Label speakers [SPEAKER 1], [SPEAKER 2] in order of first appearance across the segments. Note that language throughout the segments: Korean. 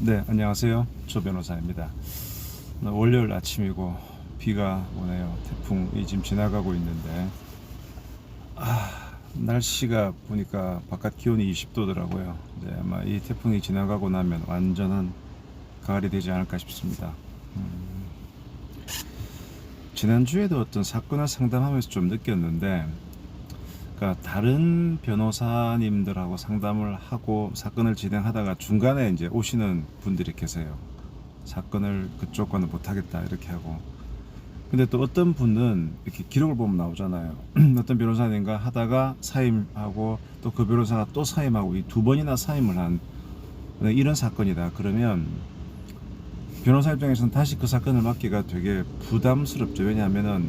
[SPEAKER 1] 네, 안녕하세요. 조 변호사입니다. 월요일 아침이고 비가 오네요. 태풍이 지금 지나가고 있는데 날씨가 보니까 바깥 기온이 20도더라고요. 이제 아마 이 태풍이 지나가고 나면 완전한 가을이 되지 않을까 싶습니다. 지난주에도 어떤 사건을 상담하면서 좀 느꼈는데, 그러니까 다른 변호사님들하고 상담을 하고 사건을 진행하다가 중간에 이제 오시는 분들이 계세요. 사건을 그쪽과는 못하겠다 이렇게 하고. 근데 또 어떤 분은 이렇게 기록을 보면 나오잖아요. 어떤 변호사님과 하다가 사임하고 또 그 변호사가 또 사임하고 이 두 번이나 사임을 한 이런 사건이다. 그러면 변호사 입장에서는 다시 그 사건을 맡기가 되게 부담스럽죠. 왜냐하면은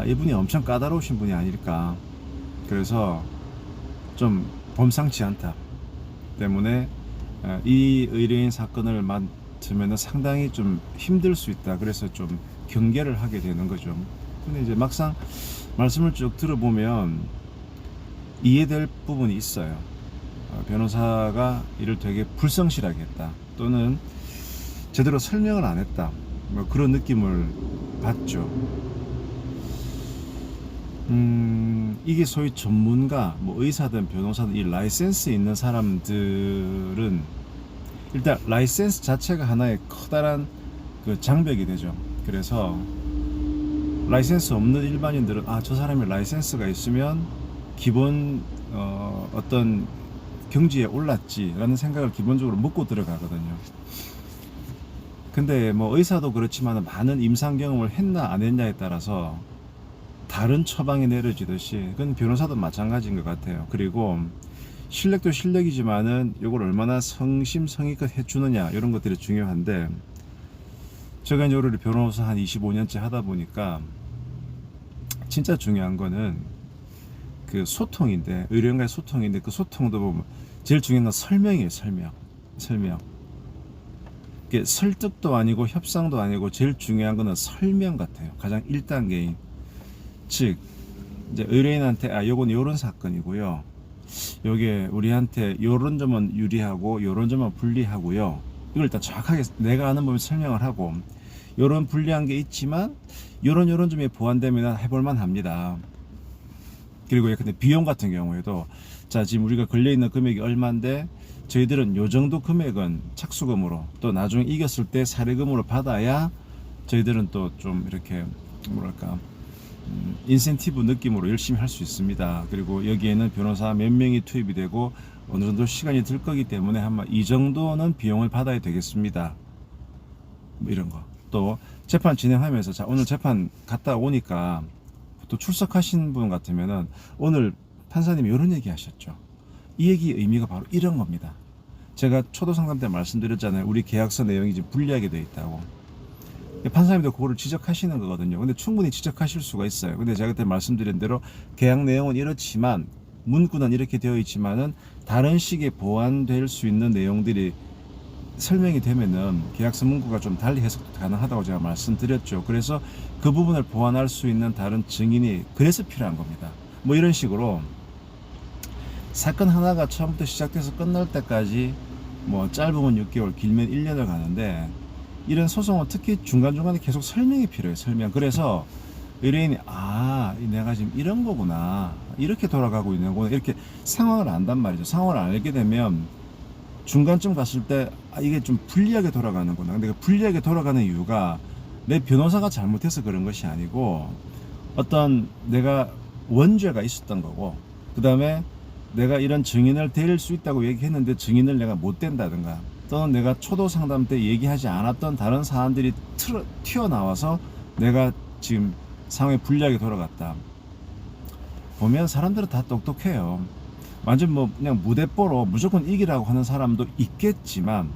[SPEAKER 1] 이분이 엄청 까다로우신 분이 아닐까. 그래서 좀 범상치 않다 때문에 이 의뢰인 사건을 맡으면 상당히 좀 힘들 수 있다. 그래서 좀 경계를 하게 되는 거죠. 근데 이제 막상 말씀을 쭉 들어보면 이해될 부분이 있어요. 변호사가 일을 되게 불성실하게 했다, 또는 제대로 설명을 안 했다, 뭐 그런 느낌을 받죠. 이게 소위 전문가, 뭐 의사든 변호사든 이 라이센스 있는 사람들은 일단 라이센스 자체가 하나의 커다란 그 장벽이 되죠. 그래서 라이센스 없는 일반인들은 저 사람이 라이센스가 있으면 기본 어떤 경지에 올랐지라는 생각을 기본적으로 먹고 들어가거든요. 근데 뭐 의사도 그렇지만 많은 임상 경험을 했나 안 했냐에 따라서 다른 처방이 내려지듯이 그건 변호사도 마찬가지인 것 같아요. 그리고 실력도 실력이지만은 이걸 얼마나 성심성의껏 해주느냐 이런 것들이 중요한데, 제가 이제 오늘 변호사 한 25년째 하다 보니까 진짜 중요한 거는 그 소통인데, 의뢰인과의 소통인데, 그 소통도 보면 제일 중요한 건 설명이에요. 설명. 이게 설득도 아니고 협상도 아니고 제일 중요한 거는 설명 같아요. 가장 1단계인. 즉 이제 의뢰인한테 요건 요런 사건이고요, 요게 우리한테 요런 점은 유리하고 요런 점은 불리하고요, 이걸 일단 정확하게 내가 아는 범위에 설명을 하고, 요런 불리한 게 있지만 요런 점이 보완되면 해볼만 합니다. 그리고 근데 비용 같은 경우에도 지금 우리가 걸려있는 금액이 얼마인데 저희들은 요 정도 금액은 착수금으로, 또 나중에 이겼을 때 사례금으로 받아야 저희들은 또 좀 이렇게 뭐랄까 인센티브 느낌으로 열심히 할 수 있습니다. 그리고 여기에는 변호사 몇 명이 투입이 되고 어느 정도 시간이 들 거기 때문에 한번 이 정도는 비용을 받아야 되겠습니다. 뭐 이런 거. 또 재판 진행하면서 오늘 재판 갔다 오니까 또 출석하신 분 같으면은 오늘 판사님이 이런 얘기 하셨죠. 이 얘기 의미가 바로 이런 겁니다. 제가 초도 상담 때 말씀드렸잖아요. 우리 계약서 내용이 좀 불리하게 되어 있다고. 판사님도 그거를 지적하시는 거거든요. 근데 충분히 지적하실 수가 있어요. 근데 제가 그때 말씀드린 대로 계약 내용은 이렇지만, 문구는 이렇게 되어 있지만은 다른 식의 보완될 수 있는 내용들이 설명이 되면은 계약서 문구가 좀 달리 해석도 가능하다고 제가 말씀드렸죠. 그래서 그 부분을 보완할 수 있는 다른 증인이 그래서 필요한 겁니다. 뭐 이런 식으로 사건 하나가 처음부터 시작돼서 끝날 때까지 뭐 짧으면 6개월, 길면 1년을 가는데, 이런 소송은 특히 중간중간에 계속 설명이 필요해요. 설명. 그래서 의뢰인이 내가 지금 이런 거구나, 이렇게 돌아가고 있는 거구나, 이렇게 상황을 안단 말이죠. 상황을 알게 되면 중간쯤 갔을 때 이게 좀 불리하게 돌아가는구나. 근데 그 불리하게 돌아가는 이유가 내 변호사가 잘못해서 그런 것이 아니고 어떤 내가 원죄가 있었던 거고, 그 다음에 내가 이런 증인을 데릴 수 있다고 얘기했는데 증인을 내가 못 댄다든가, 또는 내가 초도 상담 때 얘기하지 않았던 다른 사안들이 튀어나와서 내가 지금 상황이 불리하게 돌아갔다. 보면 사람들은 다 똑똑해요. 완전 뭐 그냥 무대뽀로 무조건 이기라고 하는 사람도 있겠지만,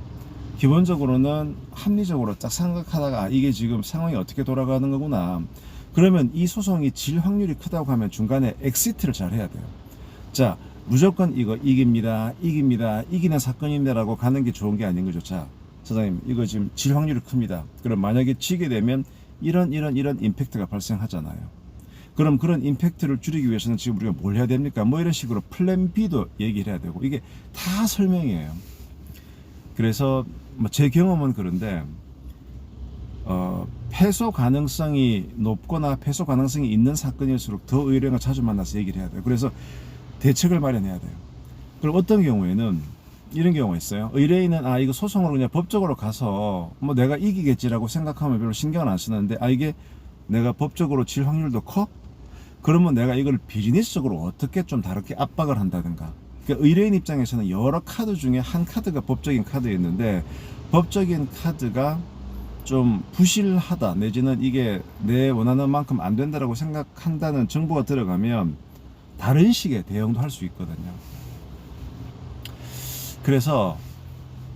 [SPEAKER 1] 기본적으로는 합리적으로 딱 생각하다가 이게 지금 상황이 어떻게 돌아가는 거구나, 그러면 이 소송이 질 확률이 크다고 하면 중간에 엑시트를 잘 해야 돼요. 무조건 이거 이깁니다, 이기는 사건입니다라고 가는 게 좋은 게 아닌 거죠. 사장님, 이거 지금 질 확률이 큽니다. 그럼 만약에 지게 되면 이런 임팩트가 발생하잖아요. 그럼 그런 임팩트를 줄이기 위해서는 지금 우리가 뭘 해야 됩니까? 뭐 이런 식으로 플랜 B도 얘기를 해야 되고, 이게 다 설명이에요. 그래서 뭐 제 경험은 그런데 패소 가능성이 높거나 패소 가능성이 있는 사건일수록 더 의뢰인과 자주 만나서 얘기를 해야 돼요. 그래서 대책을 마련해야 돼요. 그럼 어떤 경우에는 이런 경우가 있어요. 의뢰인은 이거 소송으로 그냥 법적으로 가서 뭐 내가 이기겠지라고 생각하면 별로 신경을 안 쓰는데 이게 내가 법적으로 질 확률도 커? 그러면 내가 이걸 비즈니스적으로 어떻게 좀 다르게 압박을 한다든가. 그러니까 의뢰인 입장에서는 여러 카드 중에 한 카드가 법적인 카드였는데 법적인 카드가 좀 부실하다 내지는 이게 내 원하는 만큼 안 된다라고 생각한다는 정보가 들어가면 다른 식의 대응도 할 수 있거든요. 그래서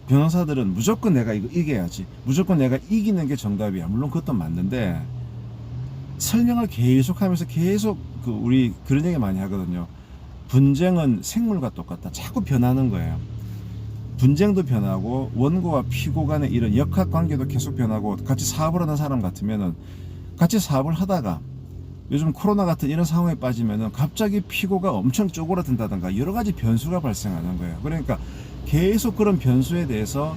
[SPEAKER 1] 변호사들은 무조건 내가 이거 이겨야지, 무조건 내가 이기는 게 정답이야. 물론 그것도 맞는데 설명을 계속하면서 계속 우리 그런 얘기 많이 하거든요. 분쟁은 생물과 똑같다. 자꾸 변하는 거예요. 분쟁도 변하고 원고와 피고 간의 이런 역학관계도 계속 변하고, 같이 사업을 하는 사람 같으면은 같이 사업을 하다가 요즘 코로나 같은 이런 상황에 빠지면은 갑자기 피고가 엄청 쪼그라든다든가 여러 가지 변수가 발생하는 거예요. 그러니까 계속 그런 변수에 대해서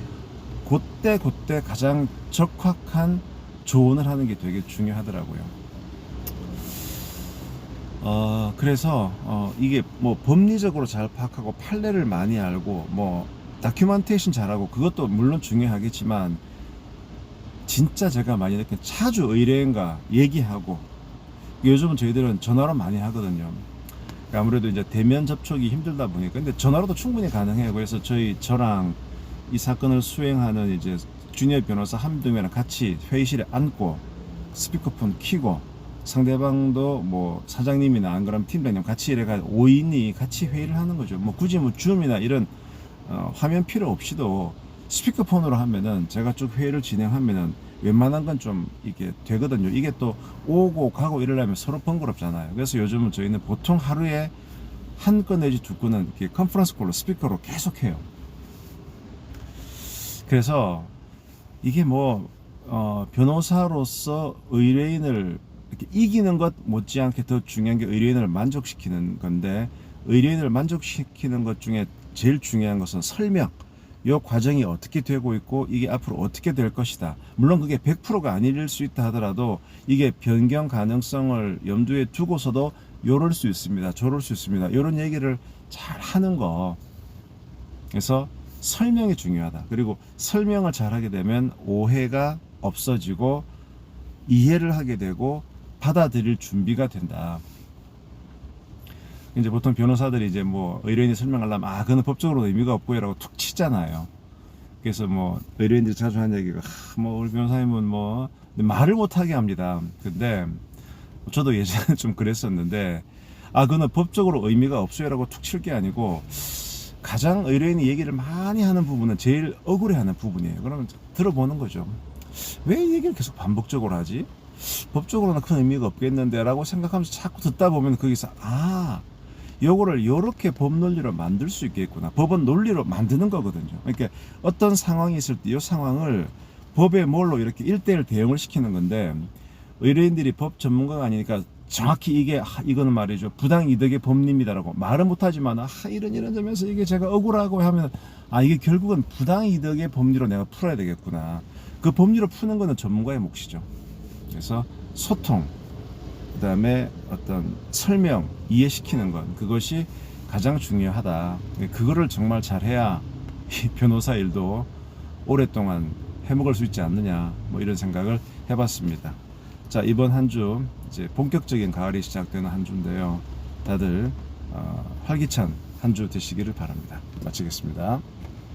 [SPEAKER 1] 그때 가장 적확한 조언을 하는 게 되게 중요하더라고요. 그래서 이게 뭐 법리적으로 잘 파악하고 판례를 많이 알고 뭐 다큐멘테이션 잘하고 그것도 물론 중요하겠지만, 진짜 제가 많이 느낀 자주 의뢰인과 얘기하고, 요즘은 저희들은 전화로 많이 하거든요. 아무래도 이제 대면 접촉이 힘들다 보니까, 근데 전화로도 충분히 가능해요. 그래서 저랑 이 사건을 수행하는 이제 주니어 변호사 한두 명이랑 같이 회의실에 앉고 스피커폰 켜고, 상대방도 뭐 사장님이나 안 그러면 팀장님 같이 이래가 5인이 같이 회의를 하는 거죠. 뭐 굳이 뭐 줌이나 이런 화면 필요 없이도 스피커폰으로 하면은 제가 쭉 회의를 진행하면은 웬만한 건 좀 이게 되거든요. 이게 또 오고 가고 이러려면 서로 번거롭잖아요. 그래서 요즘은 저희는 보통 하루에 한 건 내지 두 건은 이렇게 컨퍼런스 콜로 스피커로 계속 해요. 그래서 이게 뭐 변호사로서 의뢰인을 이렇게 이기는 것 못지않게 더 중요한 게 의뢰인을 만족시키는 건데, 의뢰인을 만족시키는 것 중에 제일 중요한 것은 설명, 이 과정이 어떻게 되고 있고 이게 앞으로 어떻게 될 것이다. 물론 그게 100%가 아닐 수 있다 하더라도 이게 변경 가능성을 염두에 두고서도 요럴 수 있습니다, 저럴 수 있습니다, 이런 얘기를 잘 하는 거. 그래서 설명이 중요하다. 그리고 설명을 잘 하게 되면 오해가 없어지고 이해를 하게 되고 받아들일 준비가 된다. 이제 보통 변호사들이 이제 뭐 의뢰인이 설명하려면 그거는 법적으로 의미가 없고요라고 툭 치잖아요. 그래서 뭐 의뢰인들이 자주 하는 얘기가 뭐 우리 변호사님은 뭐 말을 못하게 합니다. 근데 저도 예전에 좀 그랬었는데 그거는 법적으로 의미가 없어요라고 툭 칠 게 아니고, 가장 의뢰인이 얘기를 많이 하는 부분은 제일 억울해하는 부분이에요. 그러면 들어보는 거죠. 왜 이 얘기를 계속 반복적으로 하지? 법적으로는 큰 의미가 없겠는데 라고 생각하면서 자꾸 듣다 보면 거기서 요거를 요렇게 법 논리로 만들 수 있겠구나. 법은 논리로 만드는 거거든요. 그러니까 어떤 상황이 있을 때 이 상황을 법의 뭘로 이렇게 1대1 대응을 시키는 건데, 의뢰인들이 법 전문가가 아니니까 정확히 이거는 말이죠, 부당이득의 법리입니다라고 말은 못하지만 이런 점에서 이게 제가 억울하고 하면 이게 결국은 부당이득의 법리로 내가 풀어야 되겠구나. 그 법리로 푸는 거는 전문가의 몫이죠. 그래서 소통, 그 다음에 어떤 설명, 이해시키는 것, 그것이 가장 중요하다. 그거를 정말 잘해야 이 변호사 일도 오랫동안 해먹을 수 있지 않느냐, 뭐 이런 생각을 해봤습니다. 자, 이번 한 주 이제 본격적인 가을이 시작되는 한 주인데요. 다들 활기찬 한 주 되시기를 바랍니다. 마치겠습니다.